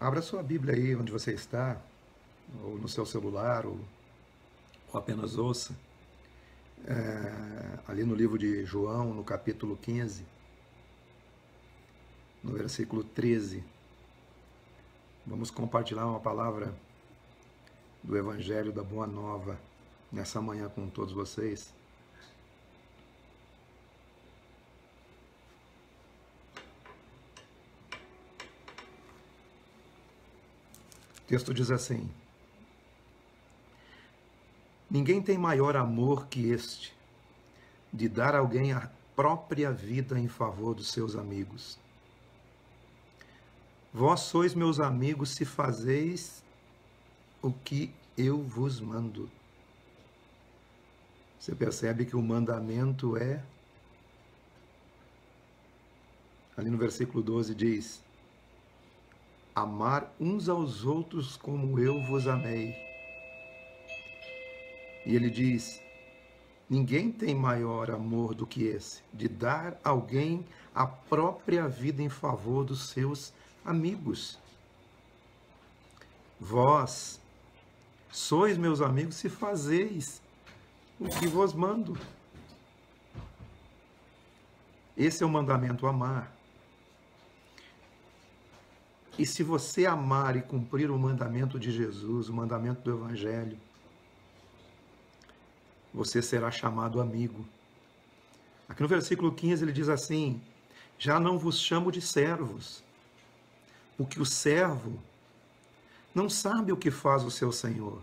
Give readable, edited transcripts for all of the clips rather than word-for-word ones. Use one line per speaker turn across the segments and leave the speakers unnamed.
Abra sua Bíblia aí onde você está, ou no seu celular, ou apenas ouça. Ali no livro de João, no capítulo 15, no versículo 13. Vamos compartilhar uma palavra do Evangelho da Boa Nova nessa manhã com todos vocês. O texto diz assim: Ninguém tem maior amor que este, de dar a alguém a própria vida em favor dos seus amigos. Vós sois meus amigos se fazeis o que eu vos mando. Você percebe que o mandamento é, ali no versículo 12 diz, amar uns aos outros como eu vos amei. E ele diz, ninguém tem maior amor do que esse, de dar a alguém a própria vida em favor dos seus amigos. Vós sois meus amigos se fazeis o que vos mando. Esse é o mandamento, amar. E se você amar e cumprir o mandamento de Jesus, o mandamento do Evangelho, você será chamado amigo. Aqui no versículo 15 ele diz assim, já não vos chamo de servos, porque o servo não sabe o que faz o seu senhor.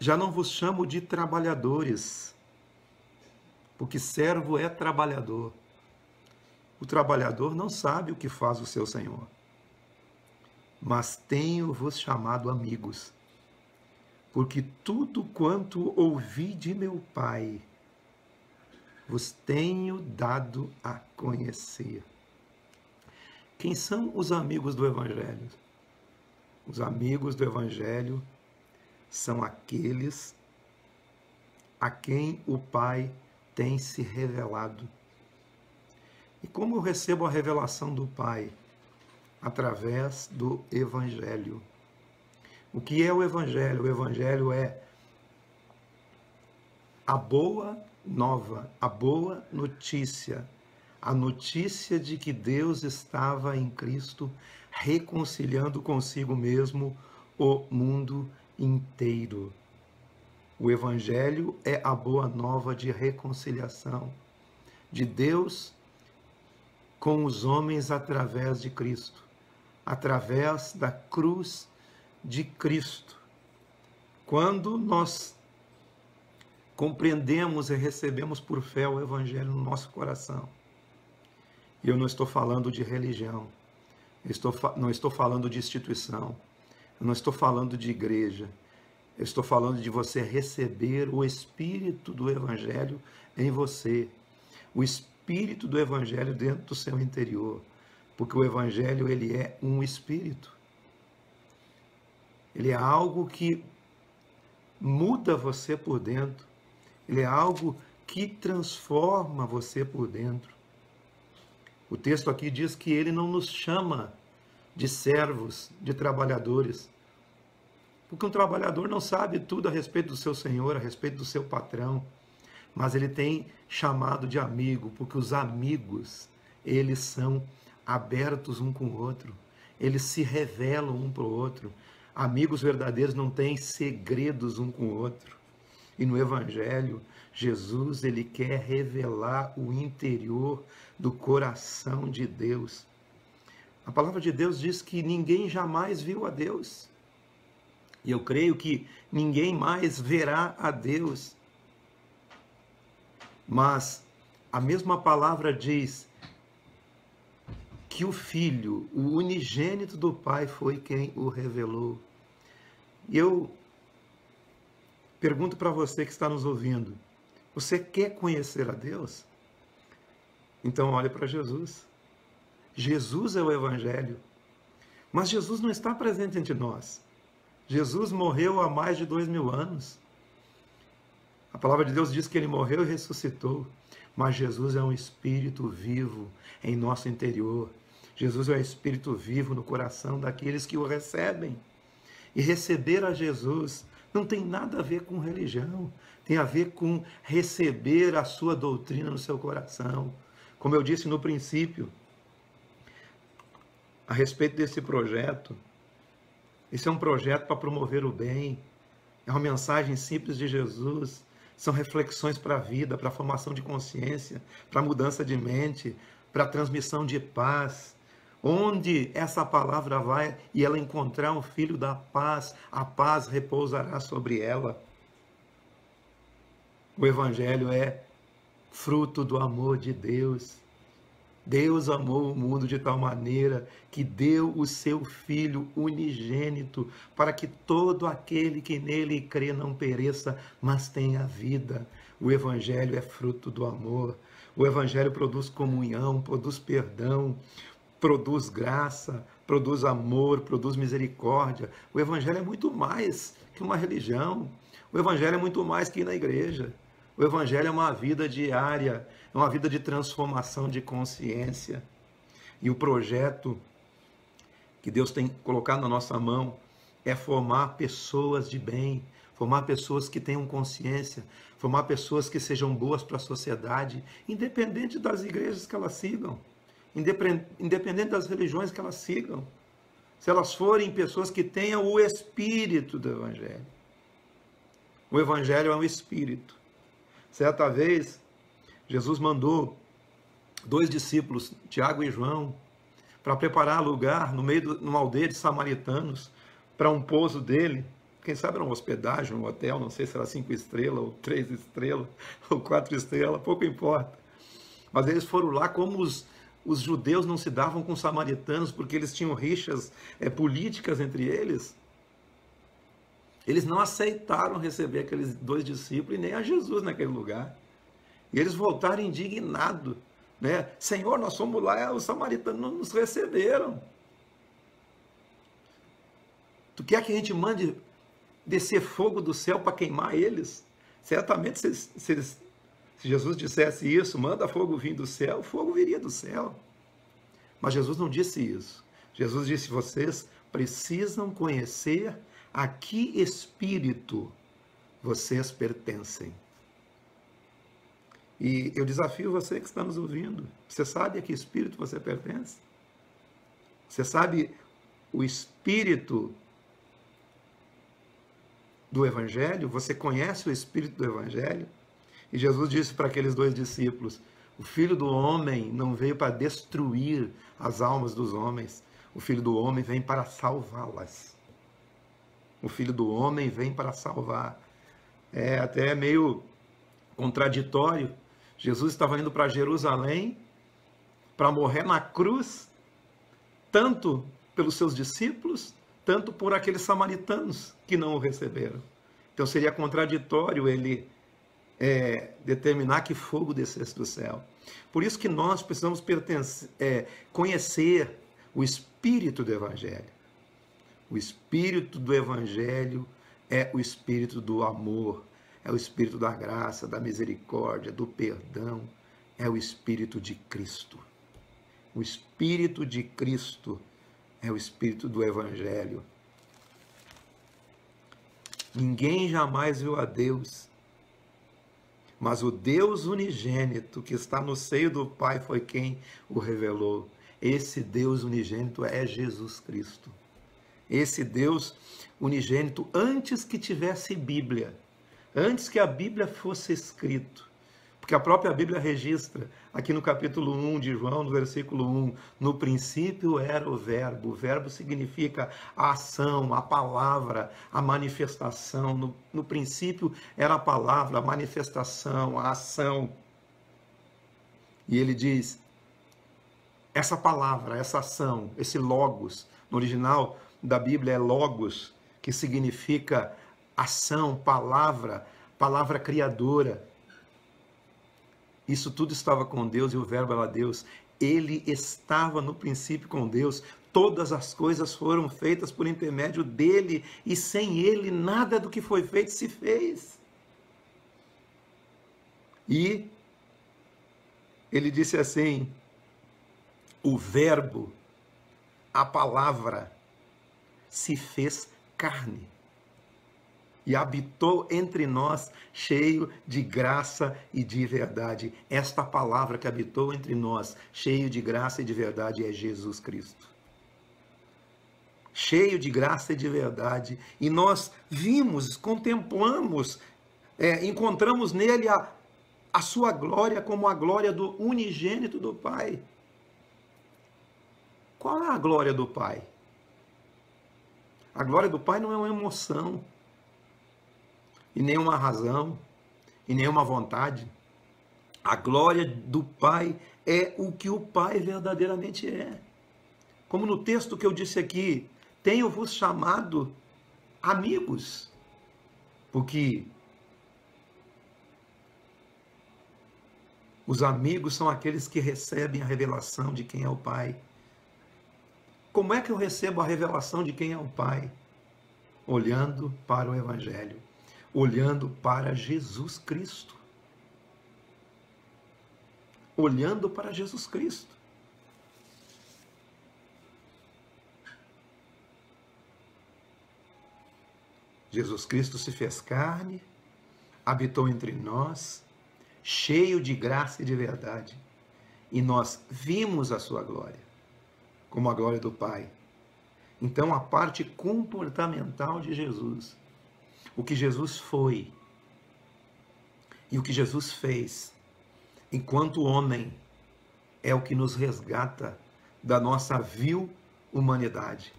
Já não vos chamo de trabalhadores, porque servo é trabalhador. O trabalhador não sabe o que faz o seu senhor. Mas tenho-vos chamado amigos, porque tudo quanto ouvi de meu Pai, vos tenho dado a conhecer. Quem são os amigos do Evangelho? Os amigos do Evangelho são aqueles a quem o Pai tem se revelado. E como eu recebo a revelação do Pai? Através do Evangelho. O que é o Evangelho? O Evangelho é a boa nova, a boa notícia, a notícia de que Deus estava em Cristo reconciliando consigo mesmo o mundo inteiro. O Evangelho é a boa nova de reconciliação de Deus com os homens através de Cristo, através da cruz de Cristo. Quando nós compreendemos e recebemos por fé o Evangelho no nosso coração, e eu não estou falando de religião, não estou falando de instituição, eu não estou falando de igreja, eu estou falando de você receber o Espírito do Evangelho em você, o Espírito do Evangelho dentro do seu interior, porque o Evangelho ele é um Espírito, ele é algo que muda você por dentro, ele é algo que transforma você por dentro. O texto aqui diz que ele não nos chama de servos, de trabalhadores, porque um trabalhador não sabe tudo a respeito do seu senhor, a respeito do seu patrão, mas ele tem chamado de amigo, porque os amigos, eles são abertos um com o outro, eles se revelam um para o outro. Amigos verdadeiros não têm segredos um com o outro. E no Evangelho, Jesus ele quer revelar o interior do coração de Deus. A palavra de Deus diz que ninguém jamais viu a Deus. E eu creio que ninguém mais verá a Deus. Mas a mesma palavra diz que o Filho, o unigênito do Pai, foi quem o revelou. E eu pergunto para você que está nos ouvindo, você quer conhecer a Deus? Então olhe para Jesus. Jesus é o Evangelho. Mas Jesus não está presente entre nós. Jesus morreu há mais de 2000 anos. A palavra de Deus diz que ele morreu e ressuscitou. Mas Jesus é um Espírito vivo em nosso interior. Jesus é o Espírito vivo no coração daqueles que o recebem. E receber a Jesus não tem nada a ver com religião, tem a ver com receber a sua doutrina no seu coração. Como eu disse no princípio, a respeito desse projeto, esse é um projeto para promover o bem, é uma mensagem simples de Jesus, são reflexões para a vida, para a formação de consciência, para a mudança de mente, para a transmissão de paz. Onde essa palavra vai e ela encontrar um filho da paz, a paz repousará sobre ela. O Evangelho é fruto do amor de Deus. Deus amou o mundo de tal maneira que deu o seu Filho unigênito para que todo aquele que nele crê não pereça, mas tenha vida. O Evangelho é fruto do amor. O Evangelho produz comunhão, produz perdão, produz graça, produz amor, produz misericórdia. O Evangelho é muito mais que uma religião. O Evangelho é muito mais que ir na igreja. O Evangelho é uma vida diária, é uma vida de transformação de consciência. E o projeto que Deus tem colocado na nossa mão é formar pessoas de bem, formar pessoas que tenham consciência, formar pessoas que sejam boas para a sociedade, independente das igrejas que elas sigam, independente das religiões que elas sigam. Se elas forem pessoas que tenham o espírito do Evangelho. O Evangelho é um espírito. Certa vez, Jesus mandou 2 discípulos, Tiago e João, para preparar lugar numa aldeia de samaritanos, para um pouso dele. Quem sabe era uma hospedagem, um hotel, não sei se era 5 estrelas, ou 3 estrelas, ou 4 estrelas, pouco importa. Mas eles foram lá, como os judeus não se davam com os samaritanos, porque eles tinham rixas políticas entre eles. Eles não aceitaram receber aqueles 2 discípulos e nem a Jesus naquele lugar. E eles voltaram indignados, né? Senhor, nós fomos lá, os samaritanos não nos receberam. Tu quer que a gente mande descer fogo do céu para queimar eles? Certamente, se Jesus dissesse isso, manda fogo vir do céu, o fogo viria do céu. Mas Jesus não disse isso. Jesus disse, vocês precisam conhecer a que espírito vocês pertencem. E eu desafio você que está nos ouvindo. Você sabe a que espírito você pertence? Você sabe o espírito do Evangelho? Você conhece o espírito do Evangelho? E Jesus disse para aqueles 2 discípulos, o Filho do Homem não veio para destruir as almas dos homens. O Filho do Homem vem para salvá-las. O Filho do Homem vem para salvar. É até meio contraditório. Jesus estava indo para Jerusalém para morrer na cruz, tanto pelos seus discípulos, tanto por aqueles samaritanos que não o receberam. Então seria contraditório ele determinar que fogo descesse do céu. Por isso que nós precisamos conhecer o espírito do Evangelho. O espírito do Evangelho é o espírito do amor, é o espírito da graça, da misericórdia, do perdão, é o espírito de Cristo. O espírito de Cristo é o espírito do Evangelho. Ninguém jamais viu a Deus, mas o Deus unigênito que está no seio do Pai foi quem o revelou. Esse Deus unigênito é Jesus Cristo. Esse Deus unigênito, antes que tivesse Bíblia, antes que a Bíblia fosse escrito, porque a própria Bíblia registra, aqui no capítulo 1 de João, no versículo 1, no princípio era o verbo significa a ação, a palavra, a manifestação, no princípio era a palavra, a manifestação, a ação. E ele diz, essa palavra, essa ação, esse logos, no original da Bíblia é logos, que significa ação, palavra criadora. Isso tudo estava com Deus e o verbo era Deus. Ele estava no princípio com Deus. Todas as coisas foram feitas por intermédio dele e sem ele nada do que foi feito se fez. E ele disse assim, o verbo a palavra se fez carne e habitou entre nós, cheio de graça e de verdade. Esta palavra que habitou entre nós, cheio de graça e de verdade, é Jesus Cristo. Cheio de graça e de verdade. E nós vimos, contemplamos, encontramos nele a sua glória como a glória do unigênito do Pai. Qual é a glória do Pai? A glória do Pai não é uma emoção, e nem uma razão, e nem uma vontade. A glória do Pai é o que o Pai verdadeiramente é. Como no texto que eu disse aqui, tenho-vos chamado amigos, porque os amigos são aqueles que recebem a revelação de quem é o Pai. Como é que eu recebo a revelação de quem é o Pai? Olhando para o Evangelho, olhando para Jesus Cristo. Olhando para Jesus Cristo. Jesus Cristo se fez carne, habitou entre nós, cheio de graça e de verdade, e nós vimos a sua glória, como a glória do Pai. Então, a parte comportamental de Jesus, o que Jesus foi e o que Jesus fez, enquanto homem, é o que nos resgata da nossa vil humanidade,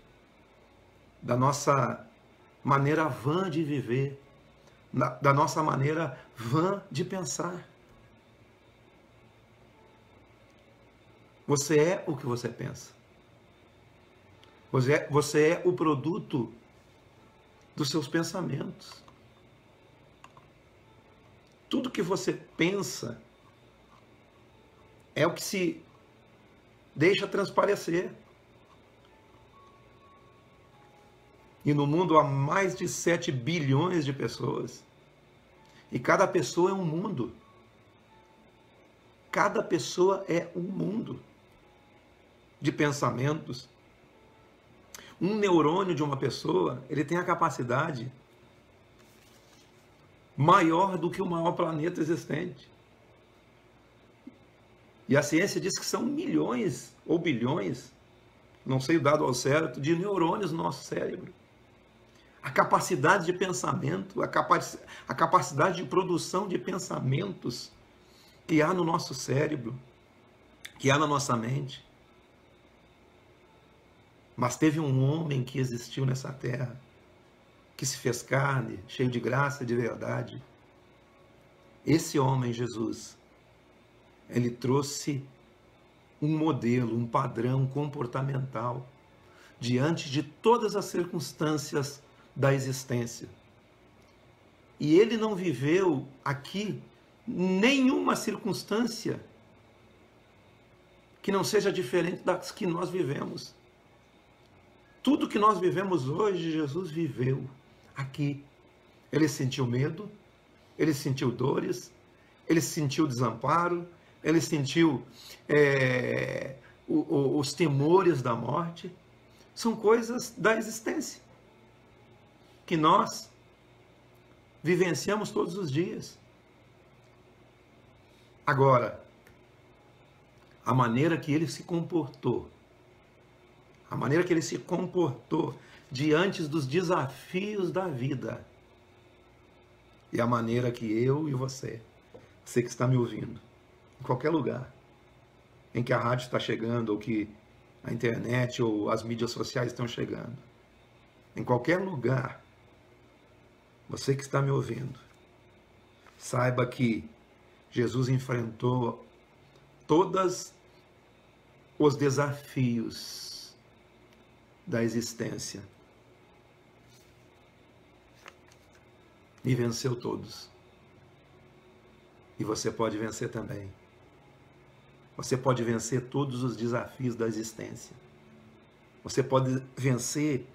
da nossa maneira vã de viver, da nossa maneira vã de pensar. Você é o que você pensa. Você é o produto dos seus pensamentos. Tudo que você pensa é o que se deixa transparecer. E no mundo há mais de 7 bilhões de pessoas. E cada pessoa é um mundo. Cada pessoa é um mundo de pensamentos. Um neurônio de uma pessoa, ele tem a capacidade maior do que o maior planeta existente. E a ciência diz que são milhões ou bilhões, não sei o dado ao certo, de neurônios no nosso cérebro. A capacidade de pensamento, a capacidade de produção de pensamentos que há no nosso cérebro, que há na nossa mente. Mas teve um homem que existiu nessa terra, que se fez carne, cheio de graça e de verdade. Esse homem, Jesus, ele trouxe um modelo, um padrão comportamental diante de todas as circunstâncias da existência. E ele não viveu aqui nenhuma circunstância que não seja diferente das que nós vivemos. Tudo que nós vivemos hoje, Jesus viveu aqui. Ele sentiu medo, ele sentiu dores, ele sentiu desamparo, ele sentiu os temores da morte. São coisas da existência que nós vivenciamos todos os dias. Agora, a maneira que ele se comportou, diante dos desafios da vida, e a maneira que eu e você que está me ouvindo, em qualquer lugar em que a rádio está chegando, ou que a internet ou as mídias sociais estão chegando, em qualquer lugar, você que está me ouvindo, saiba que Jesus enfrentou todos os desafios da existência e venceu todos. E você pode vencer também. Você pode vencer todos os desafios da existência. Você pode vencer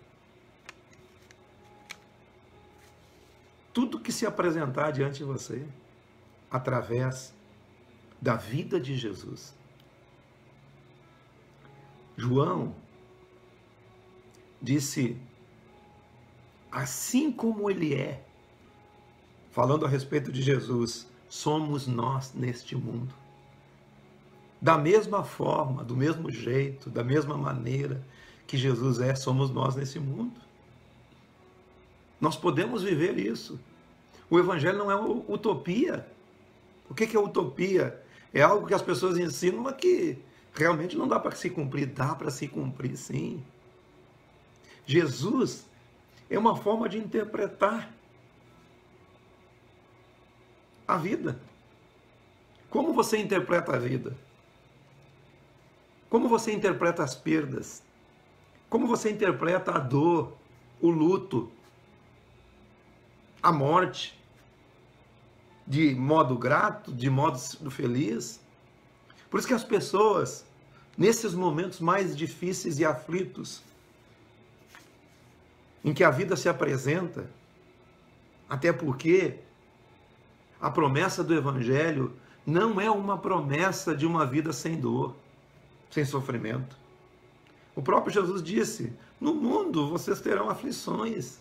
tudo que se apresentar diante de você através da vida de Jesus. João, disse, assim como ele é, falando a respeito de Jesus, somos nós neste mundo. Da mesma forma, do mesmo jeito, da mesma maneira que Jesus é, somos nós nesse mundo. Nós podemos viver isso. O Evangelho não é uma utopia. O que é utopia? É algo que as pessoas ensinam, mas que realmente não dá para se cumprir. Dá para se cumprir, sim. Jesus é uma forma de interpretar a vida. Como você interpreta a vida? Como você interpreta as perdas? Como você interpreta a dor, o luto, a morte? De modo grato, de modo feliz? Por isso que as pessoas, nesses momentos mais difíceis e aflitos, em que a vida se apresenta, até porque a promessa do Evangelho não é uma promessa de uma vida sem dor, sem sofrimento. O próprio Jesus disse, no mundo vocês terão aflições,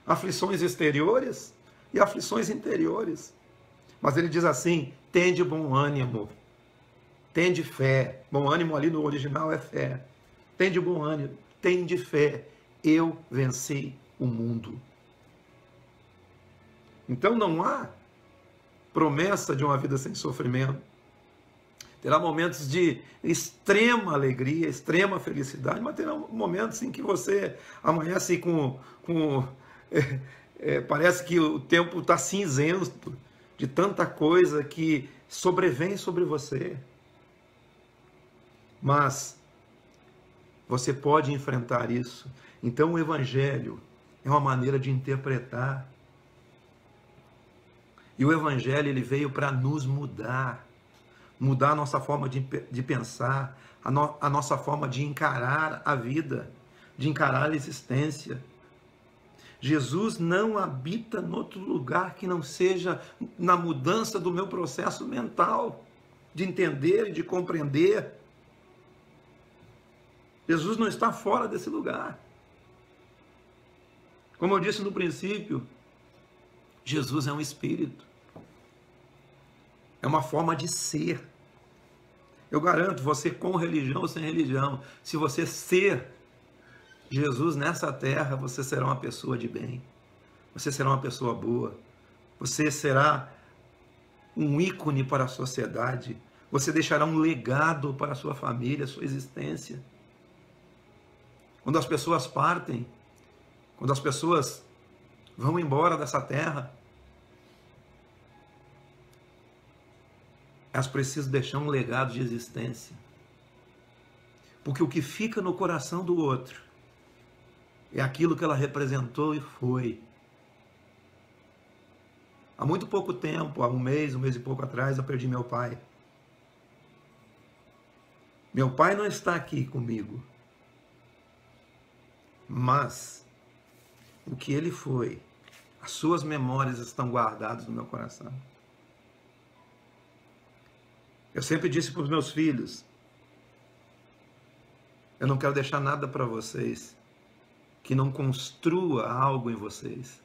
aflições exteriores e aflições interiores. Mas ele diz assim, tende bom ânimo, tende fé. Bom ânimo ali no original é fé. Tende bom ânimo, tende fé. Eu venci o mundo. Então não há promessa de uma vida sem sofrimento. Terá momentos de extrema alegria, extrema felicidade, mas terá momentos em que você amanhece parece que o tempo está cinzento, de tanta coisa que sobrevém sobre você. Mas você pode enfrentar isso. Então o Evangelho é uma maneira de interpretar. E o Evangelho ele veio para nos mudar. Mudar a nossa forma de pensar, a nossa forma de encarar a vida, de encarar a existência. Jesus não habita em outro lugar que não seja na mudança do meu processo mental, de entender e de compreender. Jesus não está fora desse lugar. Como eu disse no princípio, Jesus é um espírito. É uma forma de ser. Eu garanto, você com religião ou sem religião, se você ser Jesus nessa terra, você será uma pessoa de bem. Você será uma pessoa boa. Você será um ícone para a sociedade. Você deixará um legado para a sua família, a sua existência. Quando as pessoas partem, quando as pessoas vão embora dessa terra, elas precisam deixar um legado de existência. Porque o que fica no coração do outro é aquilo que ela representou e foi. Há muito pouco tempo, há um mês e pouco atrás, eu perdi meu pai. Meu pai não está aqui comigo. Mas o que ele foi, as suas memórias estão guardadas no meu coração. Eu sempre disse para os meus filhos, eu não quero deixar nada para vocês que não construa algo em vocês.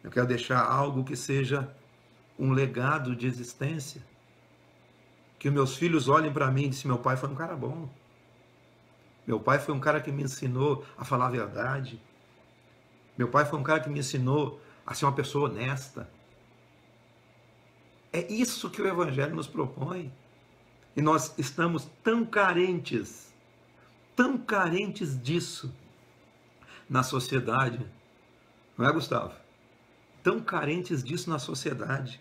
Eu quero deixar algo que seja um legado de existência. Que meus filhos olhem para mim e dizem, meu pai foi um cara bom. Meu pai foi um cara que me ensinou a falar a verdade. Meu pai foi um cara que me ensinou a ser uma pessoa honesta. É isso que o Evangelho nos propõe. E nós estamos tão carentes disso na sociedade. Não é, Gustavo? Tão carentes disso na sociedade.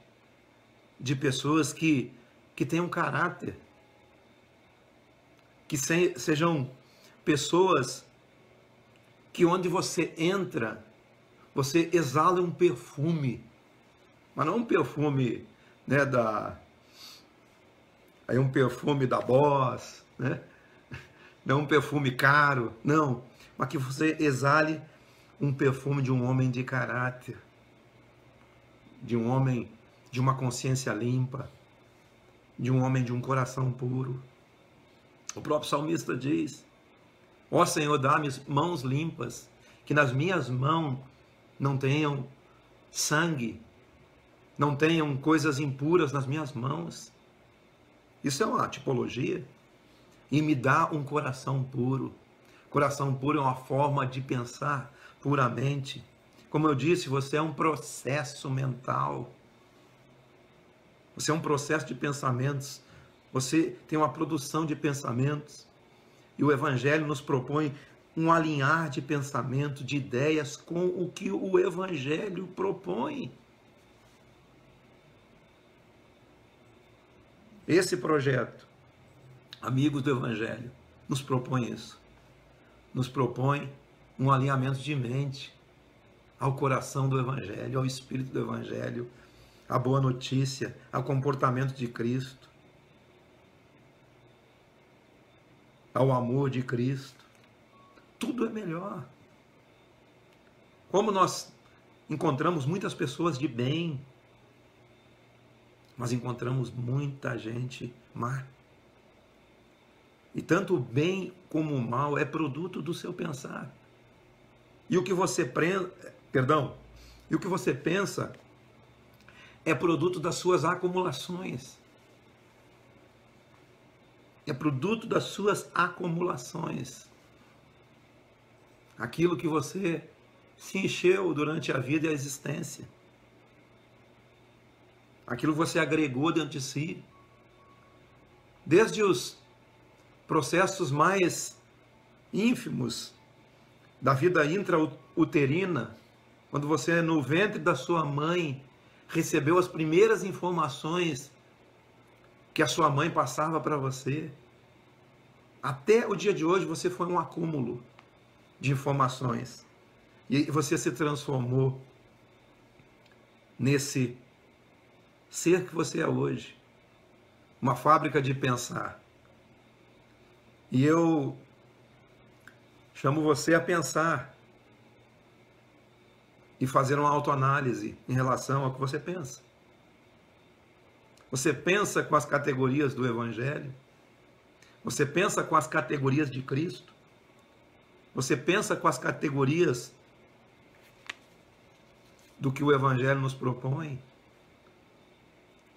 De pessoas que tenham caráter. Que sejam pessoas que onde você entra, você exala um perfume. Mas não um perfume, né, aí um perfume da Boss, né? Não um perfume caro, não. Mas que você exale um perfume de um homem de caráter, de um homem de uma consciência limpa, de um homem de um coração puro. O próprio salmista diz, Ó Senhor, dá-me mãos limpas, que nas minhas mãos não tenham sangue, não tenham coisas impuras nas minhas mãos. Isso é uma tipologia. E me dá um coração puro. Coração puro é uma forma de pensar puramente. Como eu disse, você é um processo mental. Você é um processo de pensamentos. Você tem uma produção de pensamentos. E o Evangelho nos propõe um alinhar de pensamento, de ideias com o que o Evangelho propõe. Esse projeto, amigos do Evangelho, nos propõe isso. Nos propõe um alinhamento de mente ao coração do Evangelho, ao Espírito do Evangelho, à boa notícia, ao comportamento de Cristo, ao amor de Cristo. Tudo é melhor. Como nós encontramos muitas pessoas de bem, mas encontramos muita gente má. E tanto o bem como o mal é produto do seu pensar. E o que você pensa é produto das suas acumulações. É produto das suas acumulações. Aquilo que você se encheu durante a vida e a existência. Aquilo que você agregou dentro de si. Desde os processos mais ínfimos da vida intrauterina, quando você no ventre da sua mãe recebeu as primeiras informações que a sua mãe passava para você, até o dia de hoje você foi um acúmulo de informações e você se transformou nesse ser que você é hoje, uma fábrica de pensar. E eu chamo você a pensar e fazer uma autoanálise em relação ao que você pensa. Você pensa com as categorias do Evangelho? Você pensa com as categorias de Cristo? Você pensa com as categorias do que o Evangelho nos propõe?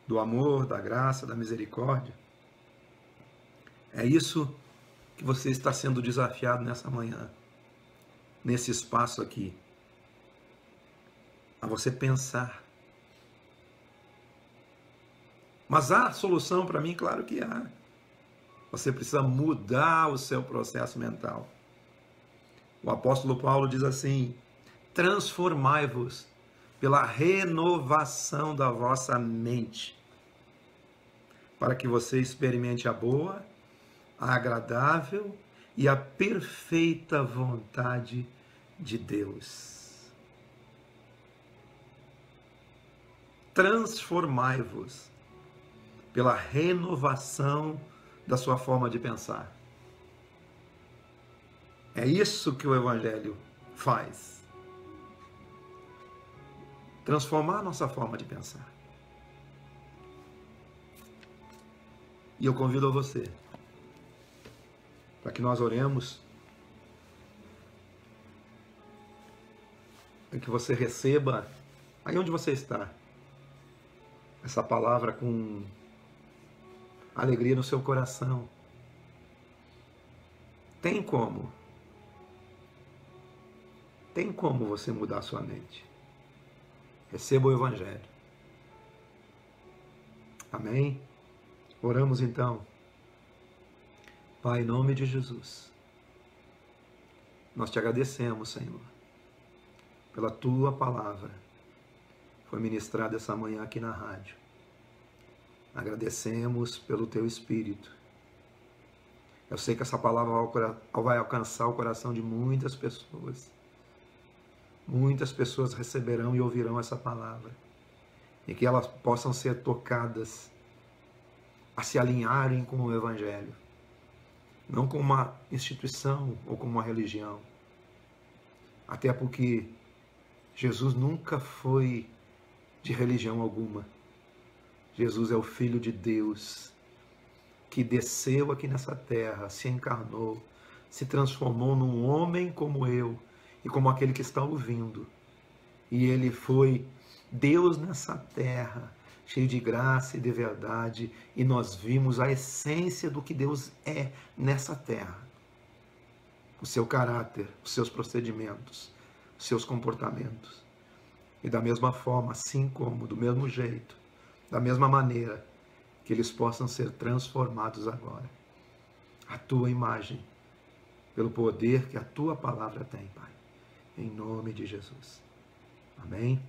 Do amor, da graça, da misericórdia? É isso que você está sendo desafiado nessa manhã, nesse espaço aqui, a você pensar. Mas há solução para mim? Claro que há. Você precisa mudar o seu processo mental. O apóstolo Paulo diz assim: transformai-vos pela renovação da vossa mente, para que você experimente a boa, a agradável e a perfeita vontade de Deus. Transformai-vos pela renovação da sua forma de pensar. É isso que o Evangelho faz. Transformar a nossa forma de pensar. E eu convido a você para que nós oremos, para que você receba, aí onde você está, essa palavra com alegria no seu coração. Tem como você mudar a sua mente. Receba o Evangelho. Amém? Oramos então. Pai, em nome de Jesus, nós te agradecemos, Senhor, pela tua palavra que foi ministrada essa manhã aqui na rádio. Agradecemos pelo teu Espírito. Eu sei que essa palavra vai alcançar o coração de muitas pessoas. Muitas pessoas receberão e ouvirão essa palavra. E que elas possam ser tocadas a se alinharem com o Evangelho. Não com uma instituição ou com uma religião. Até porque Jesus nunca foi de religião alguma. Jesus é o Filho de Deus, que desceu aqui nessa terra, se encarnou, se transformou num homem como eu e como aquele que está ouvindo. E ele foi Deus nessa terra, cheio de graça e de verdade, e nós vimos a essência do que Deus é nessa terra. O seu caráter, os seus procedimentos, os seus comportamentos. E da mesma forma, assim como, do mesmo jeito, da mesma maneira, que eles possam ser transformados agora. A tua imagem, pelo poder que a tua palavra tem, Pai. Em nome de Jesus. Amém?